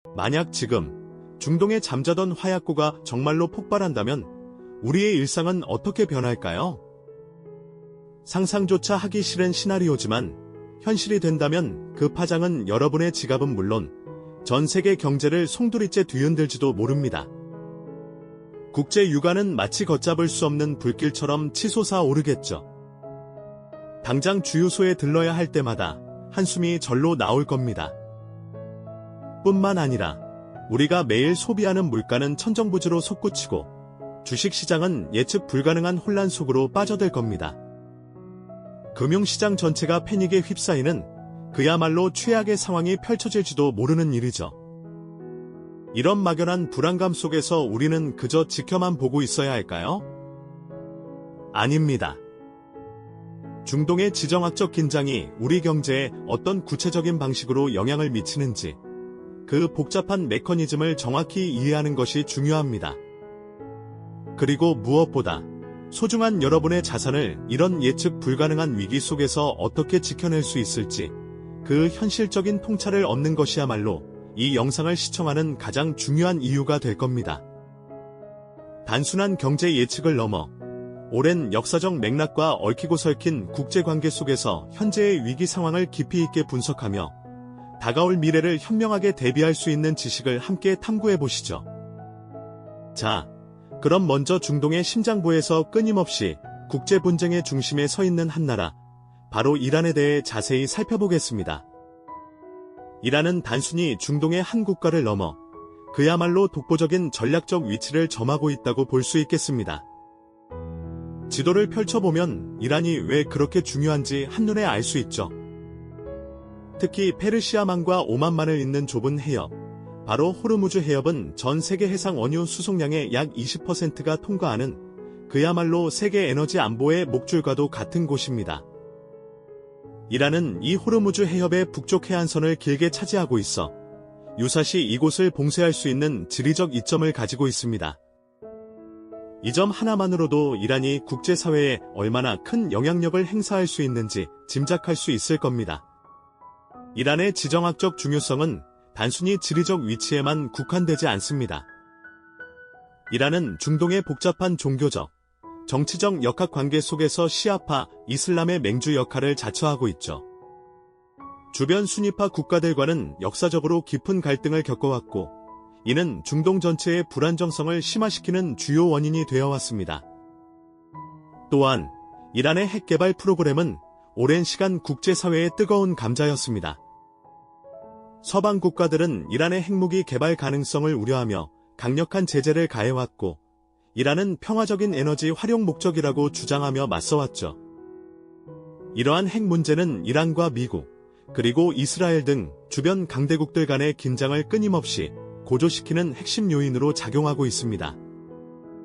만약 지금 중동에 잠자던 화약고가 정말로 폭발한다면 우리의 일상은 어떻게 변할까요? 상상조차 하기 싫은 시나리오지만 현실이 된다면 그 파장은 여러분의 지갑은 물론 전 세계 경제를 송두리째 뒤흔들지도 모릅니다. 국제 유가는 마치 걷잡을 수 없는 불길처럼 치솟아 오르겠죠. 당장 주유소에 들러야 할 때마다 한숨이 절로 나올 겁니다. 뿐만 아니라 우리가 매일 소비하는 물가는 천정부지로 솟구치고 주식시장은 예측 불가능한 혼란 속으로 빠져들 겁니다. 금융시장 전체가 패닉에 휩싸이는 그야말로 최악의 상황이 펼쳐질지도 모르는 일이죠. 이런 막연한 불안감 속에서 우리는 그저 지켜만 보고 있어야 할까요? 아닙니다. 중동의 지정학적 긴장이 우리 경제에 어떤 구체적인 방식으로 영향을 미치는지 그 복잡한 메커니즘을 정확히 이해하는 것이 중요합니다. 그리고 무엇보다 소중한 여러분의 자산을 이런 예측 불가능한 위기 속에서 어떻게 지켜낼 수 있을지 그 현실적인 통찰을 얻는 것이야말로 이 영상을 시청하는 가장 중요한 이유가 될 겁니다. 단순한 경제 예측을 넘어 오랜 역사적 맥락과 얽히고 설킨 국제관계 속에서 현재의 위기 상황을 깊이 있게 분석하며 다가올 미래를 현명하게 대비할 수 있는 지식을 함께 탐구해보시죠. 자, 그럼 먼저 중동의 심장부에서 끊임없이 국제 분쟁의 중심에 서 있는 한 나라, 바로 이란에 대해 자세히 살펴보겠습니다. 이란은 단순히 중동의 한 국가를 넘어 그야말로 독보적인 전략적 위치를 점하고 있다고 볼 수 있겠습니다. 지도를 펼쳐보면 이란이 왜 그렇게 중요한지 한눈에 알 수 있죠. 특히 페르시아만과 오만만을 잇는 좁은 해협, 바로 호르무즈 해협은 전 세계 해상 원유 수송량의 약 20%가 통과하는 그야말로 세계 에너지 안보의 목줄과도 같은 곳입니다. 이란은 이 호르무즈 해협의 북쪽 해안선을 길게 차지하고 있어 유사시 이곳을 봉쇄할 수 있는 지리적 이점을 가지고 있습니다. 이 점 하나만으로도 이란이 국제사회에 얼마나 큰 영향력을 행사할 수 있는지 짐작할 수 있을 겁니다. 이란의 지정학적 중요성은 단순히 지리적 위치에만 국한되지 않습니다. 이란은 중동의 복잡한 종교적, 정치적 역학관계 속에서 시아파, 이슬람의 맹주 역할을 자처하고 있죠. 주변 순위파 국가들과는 역사적으로 깊은 갈등을 겪어왔고, 이는 중동 전체의 불안정성을 심화시키는 주요 원인이 되어왔습니다. 또한 이란의 핵 개발 프로그램은 오랜 시간 국제사회의 뜨거운 감자였습니다. 서방 국가들은 이란의 핵무기 개발 가능성을 우려하며 강력한 제재를 가해왔고, 이란은 평화적인 에너지 활용 목적이라고 주장하며 맞서왔죠. 이러한 핵 문제는 이란과 미국, 그리고 이스라엘 등 주변 강대국들 간의 긴장을 끊임없이 고조시키는 핵심 요인으로 작용하고 있습니다.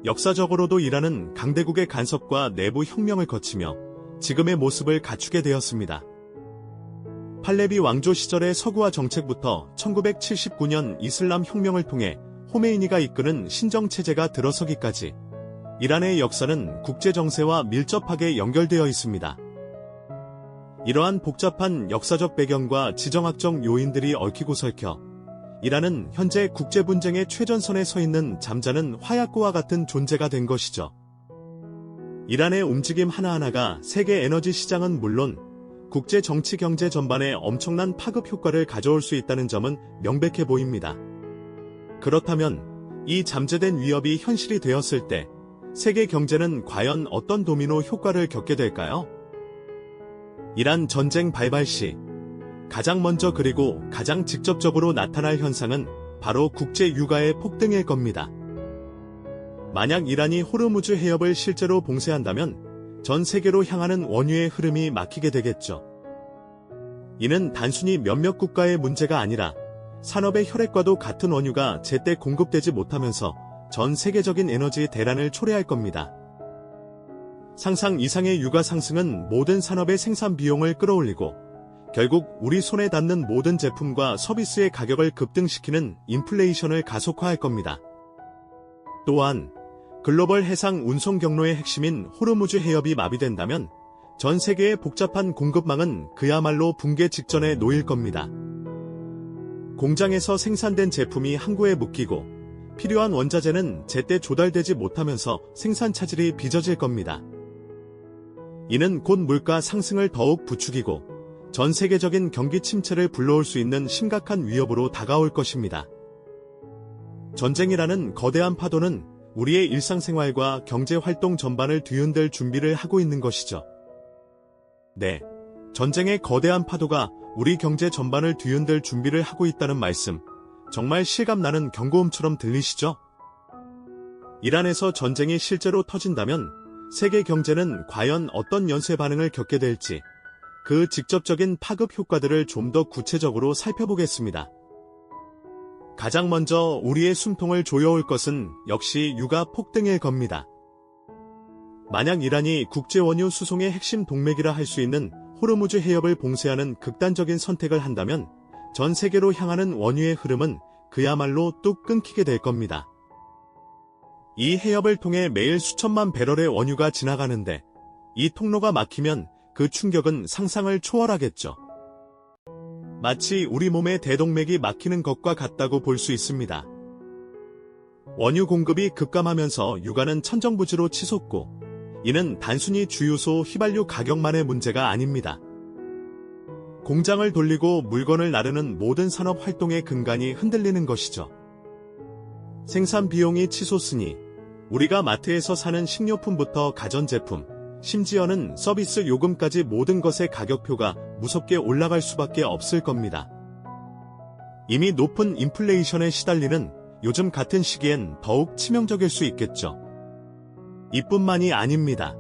역사적으로도 이란은 강대국의 간섭과 내부 혁명을 거치며 지금의 모습을 갖추게 되었습니다. 팔레비 왕조 시절의 서구화 정책부터 1979년 이슬람 혁명을 통해 호메이니가 이끄는 신정체제가 들어서기까지 이란의 역사는 국제정세와 밀접하게 연결되어 있습니다. 이러한 복잡한 역사적 배경과 지정학적 요인들이 얽히고 설켜 이란은 현재 국제분쟁의 최전선에 서 있는 잠자는 화약고와 같은 존재가 된 것이죠. 이란의 움직임 하나하나가 세계 에너지 시장은 물론 국제 정치 경제 전반에 엄청난 파급 효과를 가져올 수 있다는 점은 명백해 보입니다. 그렇다면 이 잠재된 위협이 현실이 되었을 때 세계 경제는 과연 어떤 도미노 효과를 겪게 될까요? 이란 전쟁 발발 시 가장 먼저 그리고 가장 직접적으로 나타날 현상은 바로 국제 유가의 폭등일 겁니다. 만약 이란이 호르무즈 해협을 실제로 봉쇄한다면 전 세계로 향하는 원유의 흐름이 막히게 되겠죠. 이는 단순히 몇몇 국가의 문제가 아니라 산업의 혈액과도 같은 원유가 제때 공급되지 못하면서 전 세계적인 에너지 대란을 초래할 겁니다. 상상 이상의 유가 상승은 모든 산업의 생산 비용을 끌어올리고 결국 우리 손에 닿는 모든 제품과 서비스의 가격을 급등시키는 인플레이션을 가속화할 겁니다. 또한 글로벌 해상 운송 경로의 핵심인 호르무즈 해협이 마비된다면 전 세계의 복잡한 공급망은 그야말로 붕괴 직전에 놓일 겁니다. 공장에서 생산된 제품이 항구에 묶이고 필요한 원자재는 제때 조달되지 못하면서 생산 차질이 빚어질 겁니다. 이는 곧 물가 상승을 더욱 부추기고 전 세계적인 경기 침체를 불러올 수 있는 심각한 위협으로 다가올 것입니다. 전쟁이라는 거대한 파도는 우리의 일상생활과 경제활동 전반을 뒤흔들 준비를 하고 있는 것이죠. 네, 전쟁의 거대한 파도가 우리 경제 전반을 뒤흔들 준비를 하고 있다는 말씀, 정말 실감나는 경고음처럼 들리시죠? 이란에서 전쟁이 실제로 터진다면 세계 경제는 과연 어떤 연쇄 반응을 겪게 될지 그 직접적인 파급 효과들을 좀 더 구체적으로 살펴보겠습니다. 가장 먼저 우리의 숨통을 조여올 것은 역시 유가 폭등일 겁니다. 만약 이란이 국제원유 수송의 핵심 동맥이라 할 수 있는 호르무즈 해협을 봉쇄하는 극단적인 선택을 한다면 전 세계로 향하는 원유의 흐름은 그야말로 뚝 끊기게 될 겁니다. 이 해협을 통해 매일 수천만 배럴의 원유가 지나가는데 이 통로가 막히면 그 충격은 상상을 초월하겠죠. 마치 우리 몸의 대동맥이 막히는 것과 같다고 볼 수 있습니다. 원유 공급이 급감하면서 유가는 천정부지로 치솟고 이는 단순히 주유소 휘발유 가격만의 문제가 아닙니다. 공장을 돌리고 물건을 나르는 모든 산업 활동의 근간이 흔들리는 것이죠. 생산 비용이 치솟으니 우리가 마트에서 사는 식료품부터 가전제품, 심지어는 서비스 요금까지 모든 것의 가격표가 무섭게 올라갈 수밖에 없을 겁니다. 이미 높은 인플레이션에 시달리는 요즘 같은 시기엔 더욱 치명적일 수 있겠죠. 이뿐만이 아닙니다.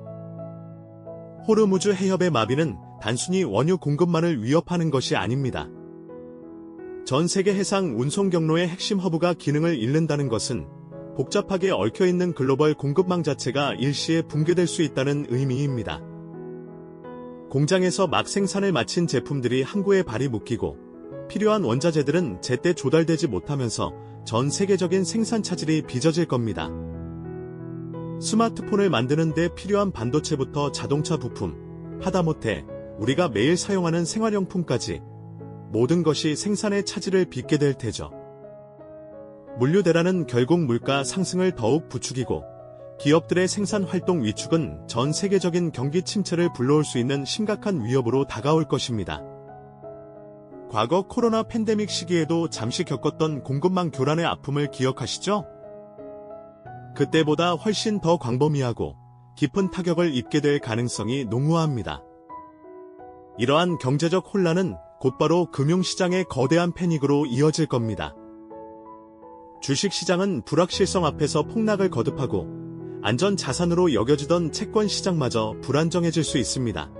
호르무즈 해협의 마비는 단순히 원유 공급만을 위협하는 것이 아닙니다. 전 세계 해상 운송 경로의 핵심 허브가 기능을 잃는다는 것은 복잡하게 얽혀있는 글로벌 공급망 자체가 일시에 붕괴될 수 있다는 의미입니다. 공장에서 막 생산을 마친 제품들이 항구에 발이 묶이고 필요한 원자재들은 제때 조달되지 못하면서 전 세계적인 생산 차질이 빚어질 겁니다. 스마트폰을 만드는 데 필요한 반도체부터 자동차 부품, 하다못해 우리가 매일 사용하는 생활용품까지 모든 것이 생산의 차질을 빚게 될 테죠. 물류대란은 결국 물가 상승을 더욱 부추기고 기업들의 생산 활동 위축은 전 세계적인 경기 침체를 불러올 수 있는 심각한 위협으로 다가올 것입니다. 과거 코로나 팬데믹 시기에도 잠시 겪었던 공급망 교란의 아픔을 기억하시죠? 그때보다 훨씬 더 광범위하고 깊은 타격을 입게 될 가능성이 농후합니다. 이러한 경제적 혼란은 곧바로 금융시장의 거대한 패닉으로 이어질 겁니다. 주식시장은 불확실성 앞에서 폭락을 거듭하고 안전자산으로 여겨지던 채권시장마저 불안정해질 수 있습니다.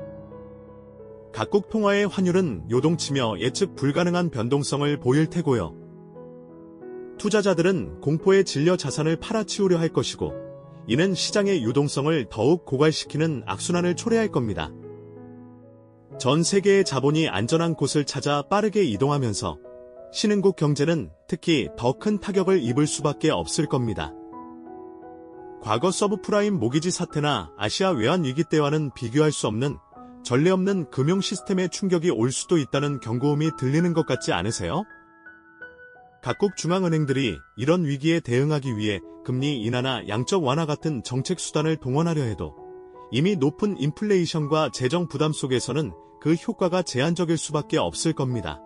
각국 통화의 환율은 요동치며 예측 불가능한 변동성을 보일 테고요. 투자자들은 공포에 질려 자산을 팔아치우려 할 것이고 이는 시장의 유동성을 더욱 고갈시키는 악순환을 초래할 겁니다. 전 세계의 자본이 안전한 곳을 찾아 빠르게 이동하면서 신흥국 경제는 특히 더 큰 타격을 입을 수밖에 없을 겁니다. 과거 서브프라임 모기지 사태나 아시아 외환 위기 때와는 비교할 수 없는 전례 없는 금융 시스템의 충격이 올 수도 있다는 경고음이 들리는 것 같지 않으세요? 각국 중앙은행들이 이런 위기에 대응하기 위해 금리 인하나 양적 완화 같은 정책 수단을 동원하려 해도 이미 높은 인플레이션과 재정 부담 속에서는 그 효과가 제한적일 수밖에 없을 겁니다.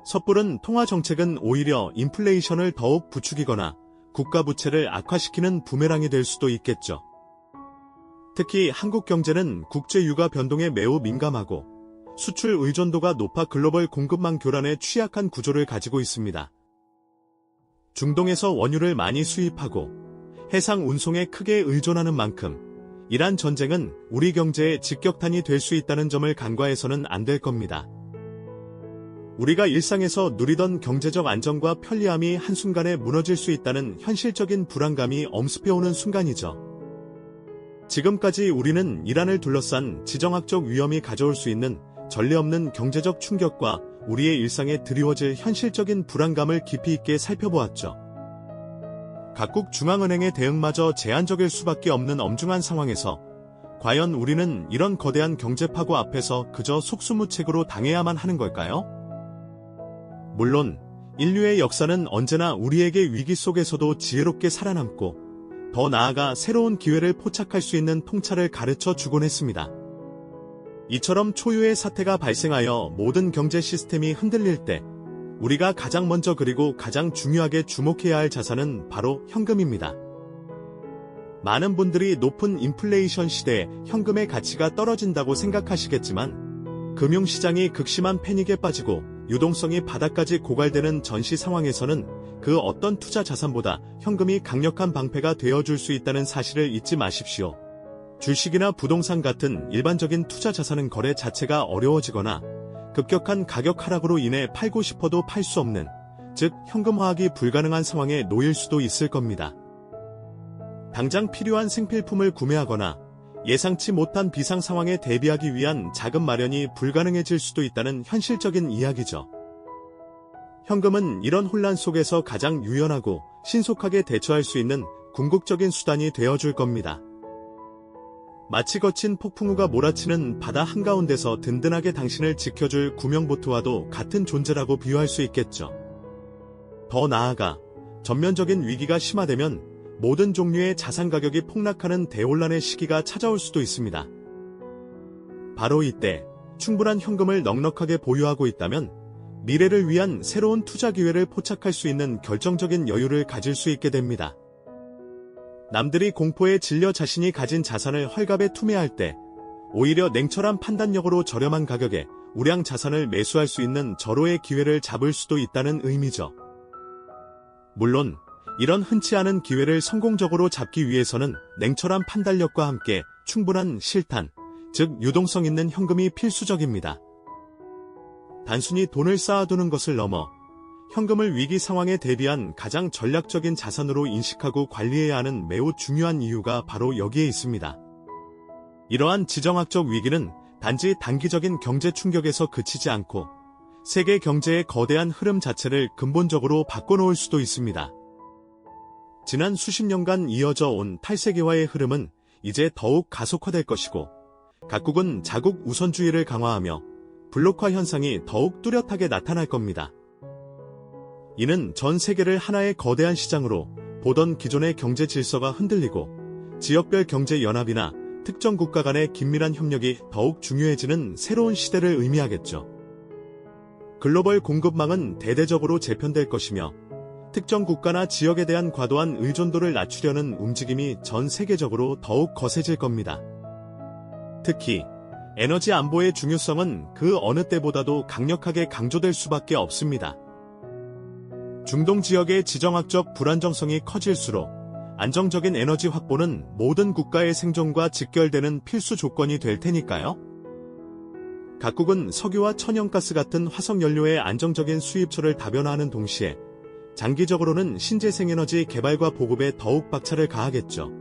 섣부른 통화 정책은 오히려 인플레이션을 더욱 부추기거나 국가 부채를 악화시키는 부메랑이 될 수도 있겠죠. 특히 한국 경제는 국제 유가 변동에 매우 민감하고 수출 의존도가 높아 글로벌 공급망 교란에 취약한 구조를 가지고 있습니다. 중동에서 원유를 많이 수입하고 해상 운송에 크게 의존하는 만큼 이란 전쟁은 우리 경제에 직격탄이 될 수 있다는 점을 간과해서는 안 될 겁니다. 우리가 일상에서 누리던 경제적 안정과 편리함이 한순간에 무너질 수 있다는 현실적인 불안감이 엄습해오는 순간이죠. 지금까지 우리는 이란을 둘러싼 지정학적 위험이 가져올 수 있는 전례 없는 경제적 충격과 우리의 일상에 드리워질 현실적인 불안감을 깊이 있게 살펴보았죠. 각국 중앙은행의 대응마저 제한적일 수밖에 없는 엄중한 상황에서 과연 우리는 이런 거대한 경제 파고 앞에서 그저 속수무책으로 당해야만 하는 걸까요? 물론 인류의 역사는 언제나 우리에게 위기 속에서도 지혜롭게 살아남고 더 나아가 새로운 기회를 포착할 수 있는 통찰을 가르쳐 주곤 했습니다. 이처럼 초유의 사태가 발생하여 모든 경제 시스템이 흔들릴 때 우리가 가장 먼저 그리고 가장 중요하게 주목해야 할 자산은 바로 현금입니다. 많은 분들이 높은 인플레이션 시대에 현금의 가치가 떨어진다고 생각하시겠지만 금융시장이 극심한 패닉에 빠지고 유동성이 바닥까지 고갈되는 전시 상황에서는 그 어떤 투자 자산보다 현금이 강력한 방패가 되어줄 수 있다는 사실을 잊지 마십시오. 주식이나 부동산 같은 일반적인 투자 자산은 거래 자체가 어려워지거나 급격한 가격 하락으로 인해 팔고 싶어도 팔 수 없는, 즉 현금화하기 불가능한 상황에 놓일 수도 있을 겁니다. 당장 필요한 생필품을 구매하거나 예상치 못한 비상 상황에 대비하기 위한 자금 마련이 불가능해질 수도 있다는 현실적인 이야기죠. 현금은 이런 혼란 속에서 가장 유연하고 신속하게 대처할 수 있는 궁극적인 수단이 되어줄 겁니다. 마치 거친 폭풍우가 몰아치는 바다 한가운데서 든든하게 당신을 지켜줄 구명보트와도 같은 존재라고 비유할 수 있겠죠. 더 나아가 전면적인 위기가 심화되면 모든 종류의 자산 가격이 폭락하는 대혼란의 시기가 찾아올 수도 있습니다. 바로 이때 충분한 현금을 넉넉하게 보유하고 있다면 미래를 위한 새로운 투자 기회를 포착할 수 있는 결정적인 여유를 가질 수 있게 됩니다. 남들이 공포에 질려 자신이 가진 자산을 헐값에 투매할 때 오히려 냉철한 판단력으로 저렴한 가격에 우량 자산을 매수할 수 있는 절호의 기회를 잡을 수도 있다는 의미죠. 물론 이런 흔치 않은 기회를 성공적으로 잡기 위해서는 냉철한 판단력과 함께 충분한 실탄, 즉 유동성 있는 현금이 필수적입니다. 단순히 돈을 쌓아두는 것을 넘어 현금을 위기 상황에 대비한 가장 전략적인 자산으로 인식하고 관리해야 하는 매우 중요한 이유가 바로 여기에 있습니다. 이러한 지정학적 위기는 단지 단기적인 경제 충격에서 그치지 않고 세계 경제의 거대한 흐름 자체를 근본적으로 바꿔놓을 수도 있습니다. 지난 수십 년간 이어져 온 탈세계화의 흐름은 이제 더욱 가속화될 것이고 각국은 자국 우선주의를 강화하며 블록화 현상이 더욱 뚜렷하게 나타날 겁니다. 이는 전 세계를 하나의 거대한 시장으로 보던 기존의 경제 질서가 흔들리고 지역별 경제 연합이나 특정 국가 간의 긴밀한 협력이 더욱 중요해지는 새로운 시대를 의미하겠죠. 글로벌 공급망은 대대적으로 재편될 것이며 특정 국가나 지역에 대한 과도한 의존도를 낮추려는 움직임이 전 세계적으로 더욱 거세질 겁니다. 특히 에너지 안보의 중요성은 그 어느 때보다도 강력하게 강조될 수밖에 없습니다. 중동 지역의 지정학적 불안정성이 커질수록 안정적인 에너지 확보는 모든 국가의 생존과 직결되는 필수 조건이 될 테니까요. 각국은 석유와 천연가스 같은 화석연료의 안정적인 수입처를 다변화하는 동시에 장기적으로는 신재생에너지 개발과 보급에 더욱 박차를 가하겠죠.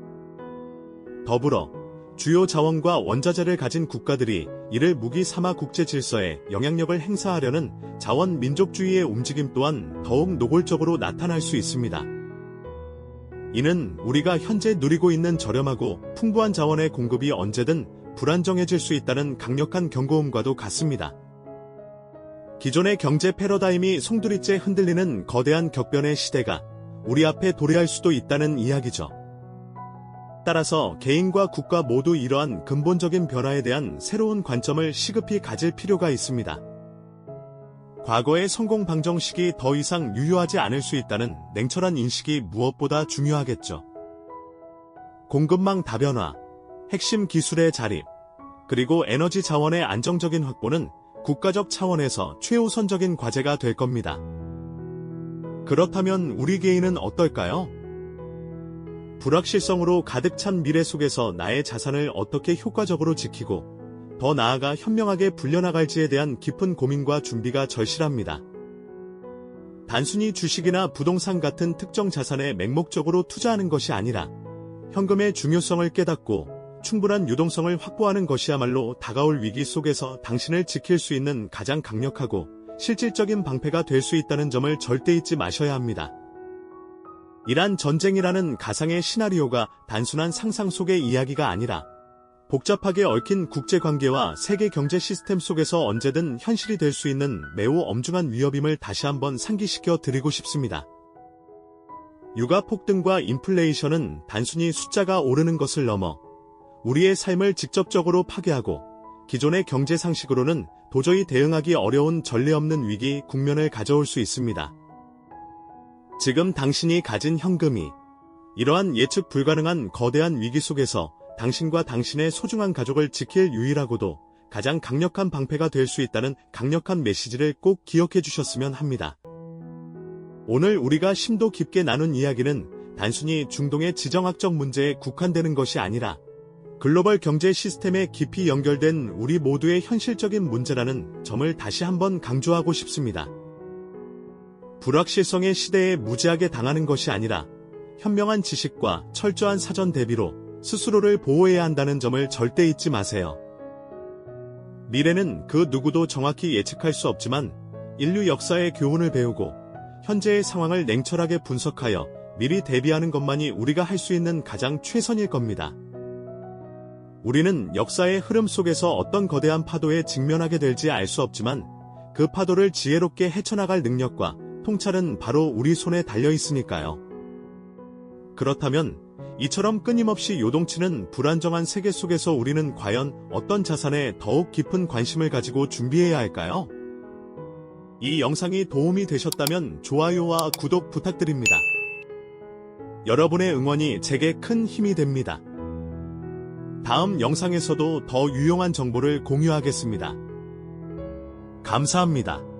더불어 주요 자원과 원자재를 가진 국가들이 이를 무기 삼아 국제 질서에 영향력을 행사하려는 자원 민족주의의 움직임 또한 더욱 노골적으로 나타날 수 있습니다. 이는 우리가 현재 누리고 있는 저렴하고 풍부한 자원의 공급이 언제든 불안정해질 수 있다는 강력한 경고음과도 같습니다. 기존의 경제 패러다임이 송두리째 흔들리는 거대한 격변의 시대가 우리 앞에 도래할 수도 있다는 이야기죠. 따라서 개인과 국가 모두 이러한 근본적인 변화에 대한 새로운 관점을 시급히 가질 필요가 있습니다. 과거의 성공 방정식이 더 이상 유효하지 않을 수 있다는 냉철한 인식이 무엇보다 중요하겠죠. 공급망 다변화, 핵심 기술의 자립, 그리고 에너지 자원의 안정적인 확보는 국가적 차원에서 최우선적인 과제가 될 겁니다. 그렇다면 우리 개인은 어떨까요? 불확실성으로 가득 찬 미래 속에서 나의 자산을 어떻게 효과적으로 지키고 더 나아가 현명하게 불려나갈지에 대한 깊은 고민과 준비가 절실합니다. 단순히 주식이나 부동산 같은 특정 자산에 맹목적으로 투자하는 것이 아니라 현금의 중요성을 깨닫고 충분한 유동성을 확보하는 것이야말로 다가올 위기 속에서 당신을 지킬 수 있는 가장 강력하고 실질적인 방패가 될 수 있다는 점을 절대 잊지 마셔야 합니다. 이란 전쟁이라는 가상의 시나리오가 단순한 상상 속의 이야기가 아니라 복잡하게 얽힌 국제관계와 세계 경제 시스템 속에서 언제든 현실이 될 수 있는 매우 엄중한 위협임을 다시 한번 상기시켜 드리고 싶습니다. 유가 폭등과 인플레이션은 단순히 숫자가 오르는 것을 넘어 우리의 삶을 직접적으로 파괴하고 기존의 경제 상식으로는 도저히 대응하기 어려운 전례 없는 위기 국면을 가져올 수 있습니다. 지금 당신이 가진 현금이 이러한 예측 불가능한 거대한 위기 속에서 당신과 당신의 소중한 가족을 지킬 유일하고도 가장 강력한 방패가 될 수 있다는 강력한 메시지를 꼭 기억해 주셨으면 합니다. 오늘 우리가 심도 깊게 나눈 이야기는 단순히 중동의 지정학적 문제에 국한되는 것이 아니라 글로벌 경제 시스템에 깊이 연결된 우리 모두의 현실적인 문제라는 점을 다시 한번 강조하고 싶습니다. 불확실성의 시대에 무지하게 당하는 것이 아니라 현명한 지식과 철저한 사전 대비로 스스로를 보호해야 한다는 점을 절대 잊지 마세요. 미래는 그 누구도 정확히 예측할 수 없지만 인류 역사의 교훈을 배우고 현재의 상황을 냉철하게 분석하여 미리 대비하는 것만이 우리가 할 수 있는 가장 최선일 겁니다. 우리는 역사의 흐름 속에서 어떤 거대한 파도에 직면하게 될지 알 수 없지만 그 파도를 지혜롭게 헤쳐나갈 능력과 통찰은 바로 우리 손에 달려 있으니까요. 그렇다면 이처럼 끊임없이 요동치는 불안정한 세계 속에서 우리는 과연 어떤 자산에 더욱 깊은 관심을 가지고 준비해야 할까요? 이 영상이 도움이 되셨다면 좋아요와 구독 부탁드립니다. 여러분의 응원이 제게 큰 힘이 됩니다. 다음 영상에서도 더 유용한 정보를 공유하겠습니다. 감사합니다.